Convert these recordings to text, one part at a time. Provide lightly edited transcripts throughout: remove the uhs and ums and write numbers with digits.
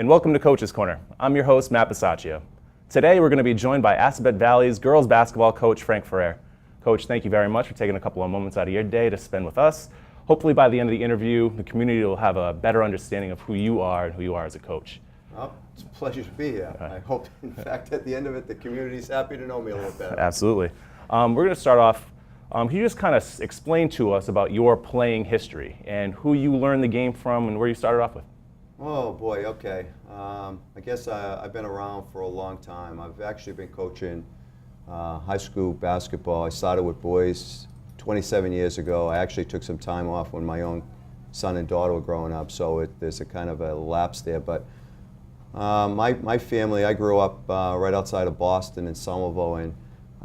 and welcome to Coach's Corner. I'm your host, Matt Bisaccio. Today we're going to be joined by Assabet Valley's girls basketball coach, Frank Ferreer. Coach, thank you very much for taking a couple of moments out of your day to spend with us. Hopefully by the end of the interview, the community will have a better understanding of who you are and who you are as a coach. Well, it's a pleasure to be here. I hope, in fact, at the end of it, the community's happy to know me a little better. Absolutely. We're going to start off. Can you just kind of explain to us about your playing history and who you learned the game from and where you started off with? Oh, boy, okay. I guess I've been around for a long time. I've actually been coaching high school basketball. I started with boys 27 years ago. I actually took some time off when my own son and daughter were growing up, so there's a kind of a lapse there. But my family, I grew up right outside of Boston in Somerville, and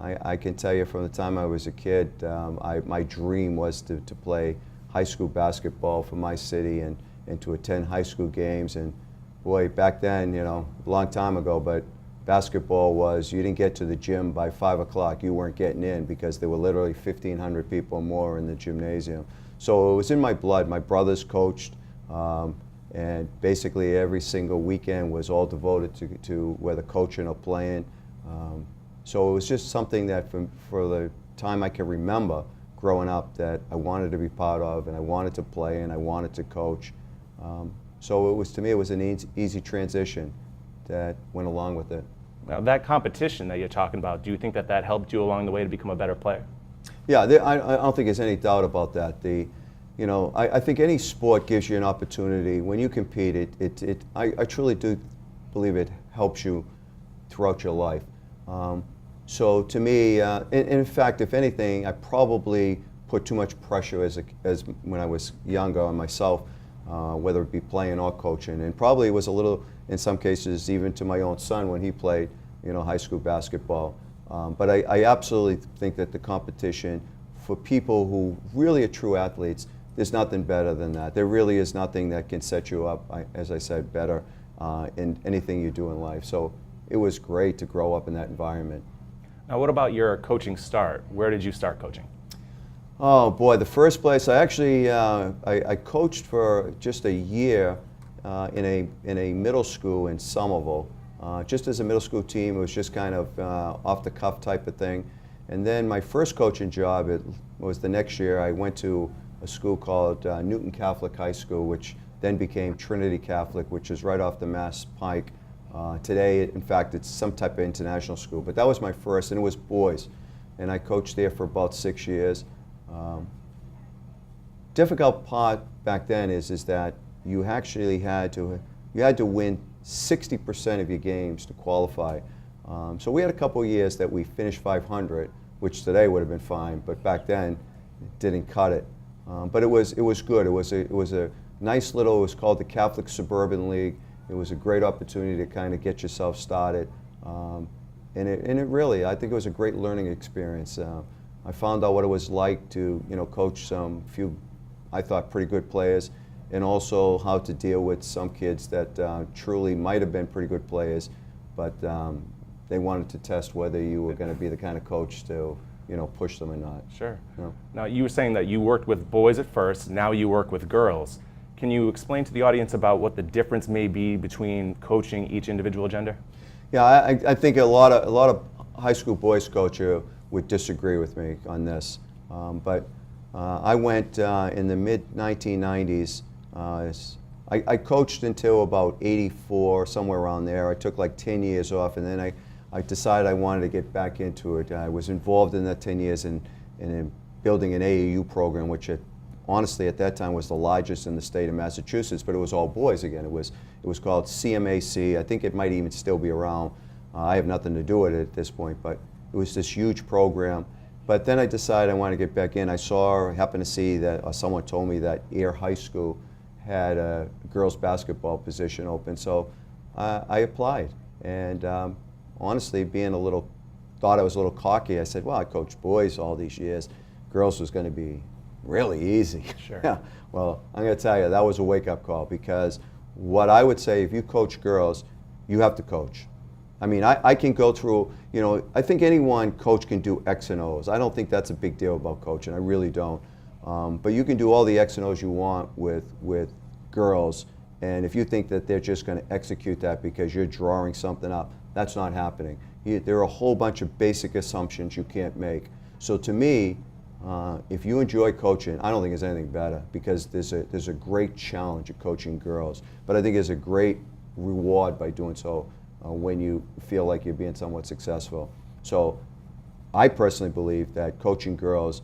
I can tell you from the time I was a kid, my dream was to play high school basketball for my city and to attend high school games. And boy, back then, you know, a long time ago, but basketball was, you didn't get to the gym by 5 o'clock, you weren't getting in because there were literally 1,500 people or more in the gymnasium. So it was in my blood. My brothers coached, and basically every single weekend was all devoted to whether coaching or playing. So it was just something that for the time I can remember growing up that I wanted to be part of, and I wanted to play, and I wanted to coach. So it was, to me, it was an easy transition that went along with it. Now, that competition that you're talking about, do you think that helped you along the way to become a better player? Yeah, I don't think there's any doubt about that. I think any sport gives you an opportunity. When you compete, I truly do believe it helps you throughout your life. So to me, in fact, if anything, I probably put too much pressure as when I was younger on myself, whether it be playing or coaching, and probably it was a little, in some cases, even to my own son when he played, high school basketball. But I absolutely think that the competition for people who really are true athletes, there's nothing better than that. There really is nothing that can set you up, as I said, better in anything you do in life. So it was great to grow up in that environment. Now, what about your coaching start? Where did you start coaching? Oh boy, the first place I actually I coached for just a year in a middle school in Somerville, just as a middle school team. It was just kind of off the cuff type of thing. And then my first coaching job, it was the next year. I went to a school called Newton Catholic High School, which then became Trinity Catholic, which is right off the Mass Pike. Today, in fact, it's some type of international school, but that was my first, and it was boys. And I coached there for about 6 years. Difficult part back then is that you actually had to win 60% of your games to qualify. So we had a couple of years that we finished 500, which today would have been fine, but back then it didn't cut it. But it was good. It was a nice little. It was called the Catholic Suburban League. It was a great opportunity to kind of get yourself started, and it really, I think it was a great learning experience. I found out what it was like to coach some few, I thought, pretty good players, and also how to deal with some kids that truly might have been pretty good players, but they wanted to test whether you were going to be the kind of coach to push them or not. Sure. Now, you were saying that you worked with boys at first, now you work with girls. Can you explain to the audience about what the difference may be between coaching each individual gender? Yeah, I think a lot of high school boys coaches would disagree with me on this, but I went in the mid-1990s. I coached until about 84, somewhere around there. I took like 10 years off, and then I decided I wanted to get back into it. I was involved in that 10 years in building an AAU program, which honestly at that time was the largest in the state of Massachusetts, but it was all boys again. It was called CMAC. I think it might even still be around. I have nothing to do with it at this point, but it was this huge program. But then I decided I wanted to get back in. I happened to see that someone told me that Air High School had a girls basketball position open, so I applied. And honestly, thought I was a little cocky. I said, well, I coached boys all these years. Girls was going to be really easy. Sure. Yeah. Well, I'm going to tell you, that was a wake-up call, because what I would say, if you coach girls, you have to coach. I mean, I can go through, I think anyone coach can do X and O's. I don't think that's a big deal about coaching. I really don't. But you can do all the X and O's you want with girls, And if you think that they're just going to execute that because you're drawing something up, that's not happening. There are a whole bunch of basic assumptions you can't make. So to me, if you enjoy coaching, I don't think there's anything better, because there's a great challenge of coaching girls. But I think there's a great reward by doing so when you feel like you're being somewhat successful. So I personally believe that coaching girls,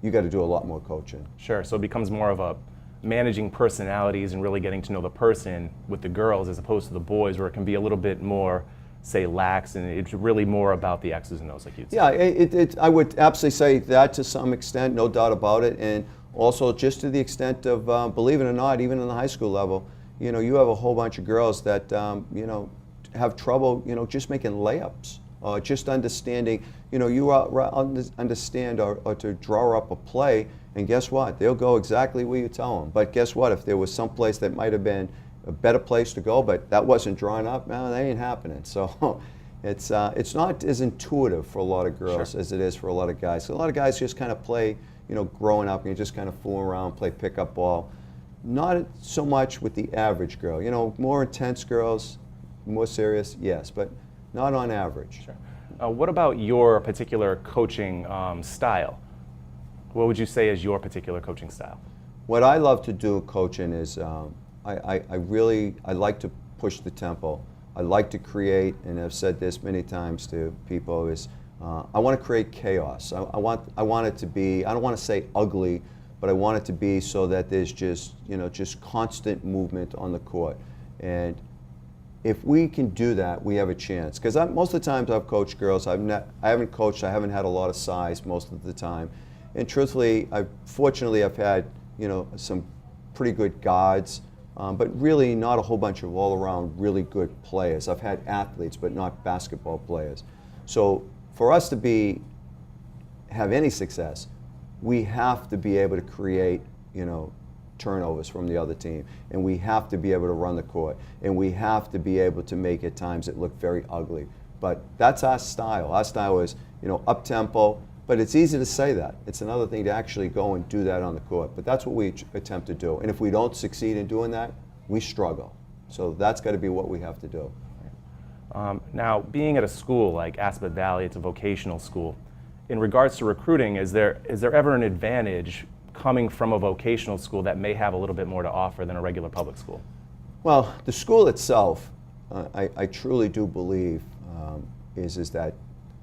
you got to do a lot more coaching. Sure, so it becomes more of a managing personalities and really getting to know the person with the girls as opposed to the boys, where it can be a little bit more, say, lax, and it's really more about the X's and O's, like you'd say. Yeah, I would absolutely say that to some extent, no doubt about it. And also just to the extent of, believe it or not, even in the high school level, you know, you have a whole bunch of girls that, you know, have trouble, you know, just making layups, just understanding, you know, you understand or to draw up a play, and guess what? They'll go exactly where you tell them. But guess what? If there was some place that might have been a better place to go, but that wasn't drawn up, no, that ain't happening. So it's not as intuitive for a lot of girls as it is for a lot of guys. So a lot of guys just kind of play, you know, growing up, and you just kind of fool around, play pickup ball. Not so much with the average girl. You know, more intense girls, more serious, yes, but not on average. Sure. What about your particular coaching style? What would you say is your particular coaching style? What I love to do coaching is I like to push the tempo. I like to create, and I've said this many times to people, is I want to create chaos. I want it to be, I don't want to say ugly, but I want it to be so that there's just, you know, just constant movement on the court. And if we can do that, we have a chance. Because most of the times I've coached girls, I haven't coached, I haven't had a lot of size most of the time. And truthfully, fortunately I've had, you know, some pretty good guards, but really not a whole bunch of all-around really good players. I've had athletes, but not basketball players. So for us to have any success, we have to be able to create, you know, turnovers from the other team, and we have to be able to run the court, and we have to be able to make at times it look very ugly. But that's our style. Our style is, you know, up-tempo, but it's easy to say that. It's another thing to actually go and do that on the court. But that's what we attempt to do. And if we don't succeed in doing that, we struggle. So that's got to be what we have to do. Now, being at a school like Assabet Valley, it's a vocational school. In regards to recruiting, is there ever an advantage coming from a vocational school that may have a little bit more to offer than a regular public school? Well, the school itself, I truly do believe is that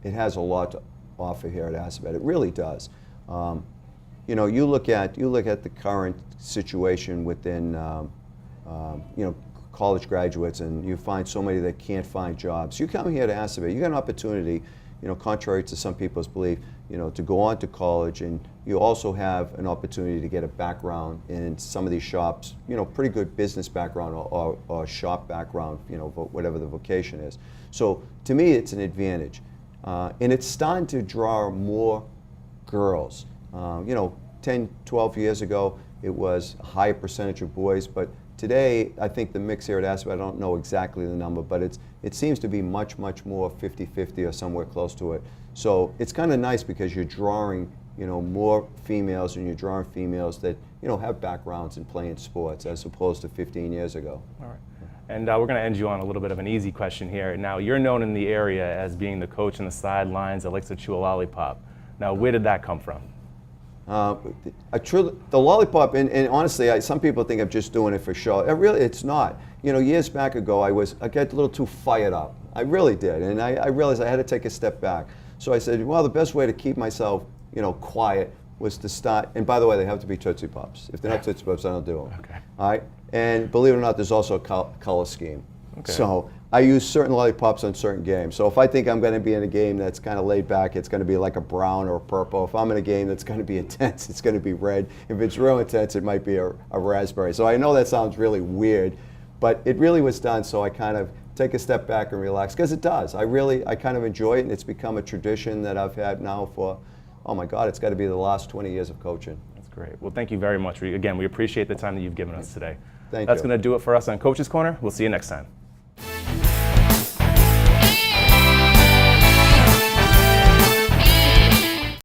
it has a lot to offer here at Assabet. It really does. You know, you look at the current situation within you know, college graduates, and you find so many that can't find jobs. You come here to Assabet, you got an opportunity, you know, contrary to some people's belief, you know, to go on to college, and you also have an opportunity to get a background in some of these shops, you know, pretty good business background or shop background, you know, whatever the vocation is. So to me, it's an advantage. And it's starting to draw more girls. You know, 10, 12 years ago, it was a higher percentage of boys, but today, I think the mix here at Assabet, I don't know exactly the number, but it seems to be much, much more 50-50 or somewhere close to it. So it's kind of nice because you're drawing, you know, more females, and you're drawing females that, you know, have backgrounds in playing sports as opposed to 15 years ago. All right. And we're going to end you on a little bit of an easy question here. Now, you're known in the area as being the coach on the sidelines that likes to chew a lollipop. Now, where did that come from? The lollipop, and honestly, some people think I'm just doing it for show. It's not. You know, years back ago, I got a little too fired up. I really did, and I realized I had to take a step back. So I said, well, the best way to keep myself, you know, quiet was to start. And by the way, they have to be Tootsie Pops. If they're not Tootsie Pops, I don't do them. Okay. All right. And believe it or not, there's also a color scheme. Okay. So I use certain lollipops on certain games. So if I think I'm going to be in a game that's kind of laid back, it's going to be like a brown or a purple. If I'm in a game that's going to be intense, it's going to be red. If it's real intense, it might be a raspberry. So I know that sounds really weird, but it really was done so I kind of take a step back and relax, because it does. I kind of enjoy it, and it's become a tradition that I've had now for, oh my God, it's got to be the last 20 years of coaching. That's great. Well, thank you very much. Again, we appreciate the time that you've given us today. Thank you. That's going to do it for us on Coach's Corner. We'll see you next time.